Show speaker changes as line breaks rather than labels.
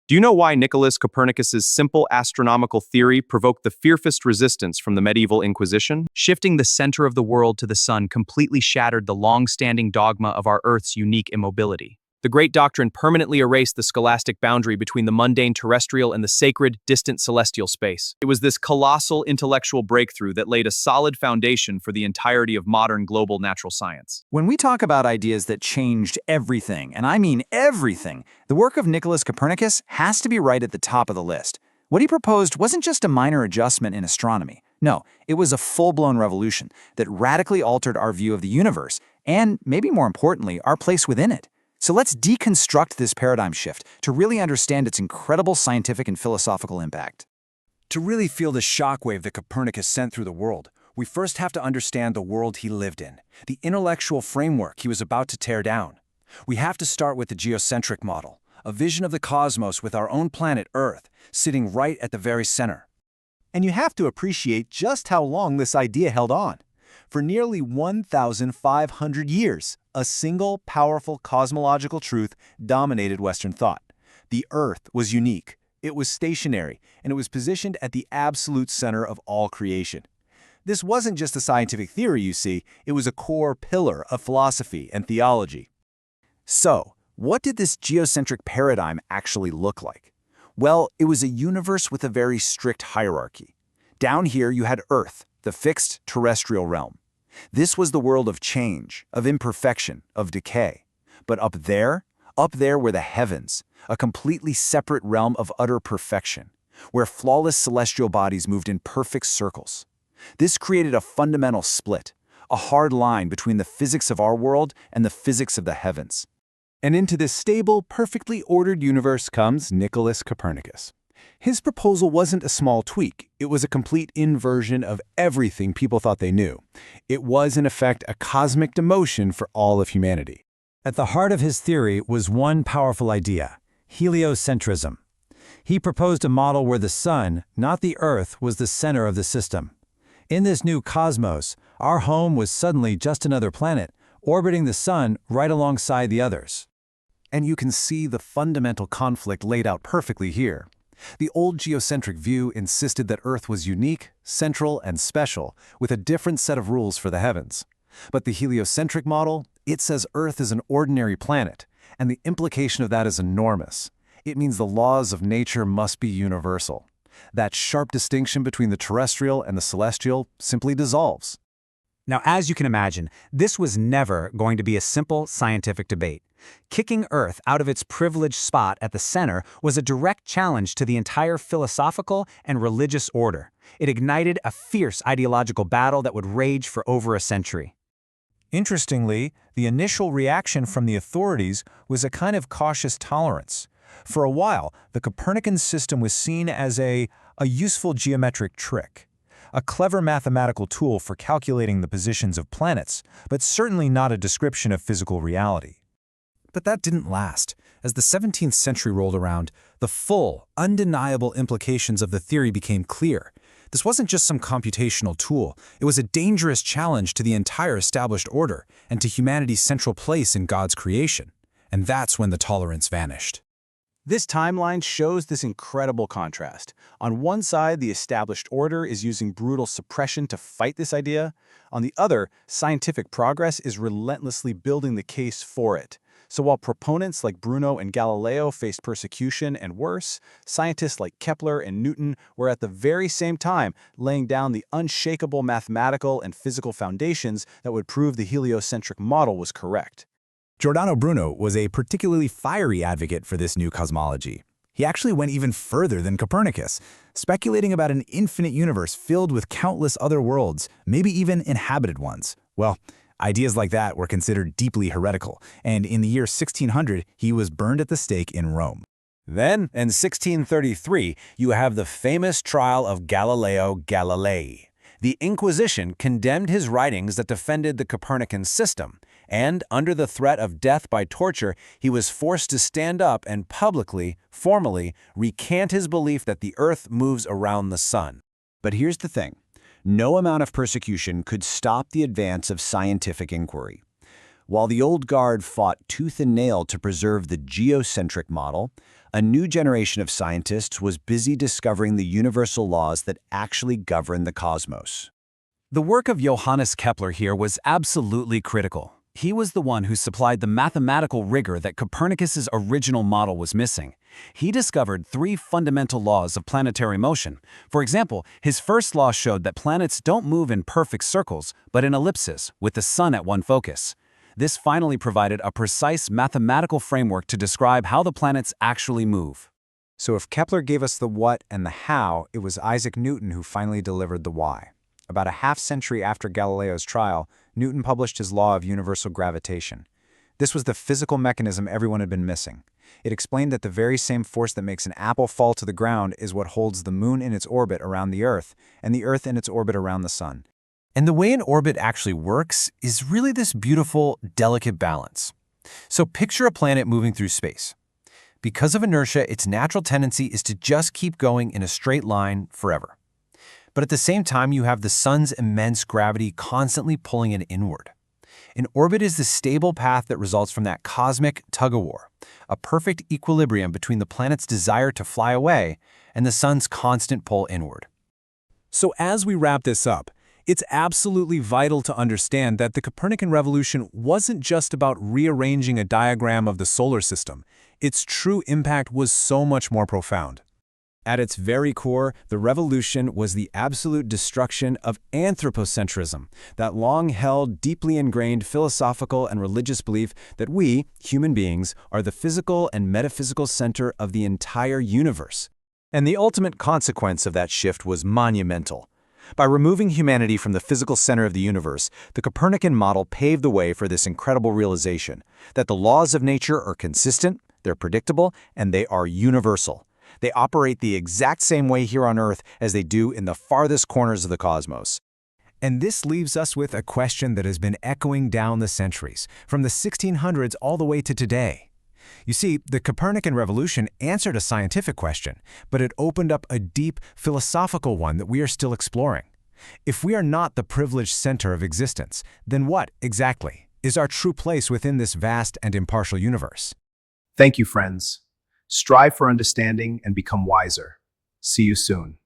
Do you know why Nicholas Copernicus's simple astronomical theory provoked the fiercest resistance from the medieval Inquisition? Shifting the center of the world to the sun completely shattered the long-standing dogma of our Earth's unique immobility. The great doctrine permanently erased the scholastic boundary between the mundane terrestrial and the sacred, distant celestial space. It was this colossal intellectual breakthrough that laid a solid foundation for the entirety of modern global natural science.
When we talk about ideas that changed everything, and I mean everything, the work of Nicholas Copernicus has to be right at the top of the list. What he proposed wasn't just a minor adjustment in astronomy. No, it was a full-blown revolution that radically altered our view of the universe and, maybe more importantly, our place within it. So let's deconstruct this paradigm shift to really understand its incredible scientific and philosophical impact.
To really feel the shockwave that Copernicus sent through the world, we first have to understand the world he lived in, the intellectual framework he was about to tear down. We have to start with the geocentric model, a vision of the cosmos with our own planet Earth sitting right at the very center.
And you have to appreciate just how long this idea held on. For nearly 1,500 years, a single powerful cosmological truth dominated Western thought. The Earth was unique, it was stationary, and it was positioned at the absolute center of all creation. This wasn't just a scientific theory, you see, it was a core pillar of philosophy and theology.
So, what did this geocentric paradigm actually look like? Well, it was a universe with a very strict hierarchy. Down here you had Earth, the fixed terrestrial realm. This was the world of change, of imperfection, of decay. But up there were the heavens, a completely separate realm of utter perfection, where flawless celestial bodies moved in perfect circles. This created a fundamental split, a hard line between the physics of our world and the physics of the heavens.
And into this stable, perfectly ordered universe comes Nicholas Copernicus. His proposal wasn't a small tweak, it was a complete inversion of everything people thought they knew. It was, in effect, a cosmic demotion for all of humanity.
At the heart of his theory was one powerful idea: heliocentrism. He proposed a model where the sun, not the Earth, was the center of the system. In this new cosmos, our home was suddenly just another planet, orbiting the sun right alongside the others.
And you can see the fundamental conflict laid out perfectly here. The old geocentric view insisted that Earth was unique, central, and special, with a different set of rules for the heavens. But the heliocentric model, it says Earth is an ordinary planet, and the implication of that is enormous. It means the laws of nature must be universal. That sharp distinction between the terrestrial and the celestial simply dissolves.
Now, as you can imagine, this was never going to be a simple scientific debate. Kicking Earth out of its privileged spot at the center was a direct challenge to the entire philosophical and religious order. It ignited a fierce ideological battle that would rage for over a century.
Interestingly, the initial reaction from the authorities was a kind of cautious tolerance. For a while, the Copernican system was seen as a useful geometric trick, a clever mathematical tool for calculating the positions of planets, but certainly not a description of physical reality.
But that didn't last. As the 17th century rolled around, the full, undeniable implications of the theory became clear. This wasn't just some computational tool. It was a dangerous challenge to the entire established order and to humanity's central place in God's creation. And that's when the tolerance vanished.
This timeline shows this incredible contrast. On one side, the established order is using brutal suppression to fight this idea. On the other, scientific progress is relentlessly building the case for it. So while proponents like Bruno and Galileo faced persecution and worse, scientists like Kepler and Newton were at the very same time laying down the unshakable mathematical and physical foundations that would prove the heliocentric model was correct.
Giordano Bruno was a particularly fiery advocate for this new cosmology. He actually went even further than Copernicus, speculating about an infinite universe filled with countless other worlds, maybe even inhabited ones. Well, ideas like that were considered deeply heretical, and in the year 1600, he was burned at the stake in Rome.
Then, in 1633, you have the famous trial of Galileo Galilei. The Inquisition condemned his writings that defended the Copernican system, and under the threat of death by torture, he was forced to stand up and publicly, formally, recant his belief that the Earth moves around the sun.
But here's the thing. No amount of persecution could stop the advance of scientific inquiry. While the old guard fought tooth and nail to preserve the geocentric model, a new generation of scientists was busy discovering the universal laws that actually govern the cosmos.
The work of Johannes Kepler here was absolutely critical. He was the one who supplied the mathematical rigor that Copernicus's original model was missing. He discovered 3 fundamental laws of planetary motion. For example, his first law showed that planets don't move in perfect circles, but in ellipses, with the sun at one focus. This finally provided a precise mathematical framework to describe how the planets actually move.
So if Kepler gave us the what and the how, it was Isaac Newton who finally delivered the why. About a half-century after Galileo's trial, Newton published his law of universal gravitation. This was the physical mechanism everyone had been missing. It explained that the very same force that makes an apple fall to the ground is what holds the moon in its orbit around the Earth, and the Earth in its orbit around the sun.
And the way an orbit actually works is really this beautiful, delicate balance. So picture a planet moving through space. Because of inertia, its natural tendency is to just keep going in a straight line forever. But at the same time, you have the sun's immense gravity constantly pulling it inward. An orbit is the stable path that results from that cosmic tug-of-war, a perfect equilibrium between the planet's desire to fly away and the sun's constant pull inward.
So as we wrap this up, it's absolutely vital to understand that the Copernican revolution wasn't just about rearranging a diagram of the solar system. Its true impact was so much more profound. At its very core, the revolution was the absolute destruction of anthropocentrism, that long-held, deeply ingrained philosophical and religious belief that we, human beings, are the physical and metaphysical center of the entire universe.
And the ultimate consequence of that shift was monumental. By removing humanity from the physical center of the universe, the Copernican model paved the way for this incredible realization that the laws of nature are consistent, they're predictable, and they are universal. They operate the exact same way here on Earth as they do in the farthest corners of the cosmos.
And this leaves us with a question that has been echoing down the centuries, from the 1600s all the way to today. You see, the Copernican revolution answered a scientific question, but it opened up a deep philosophical one that we are still exploring. If we are not the privileged center of existence, then what, exactly, is our true place within this vast and impartial universe?
Thank you, friends. Strive for understanding and become wiser. See you soon.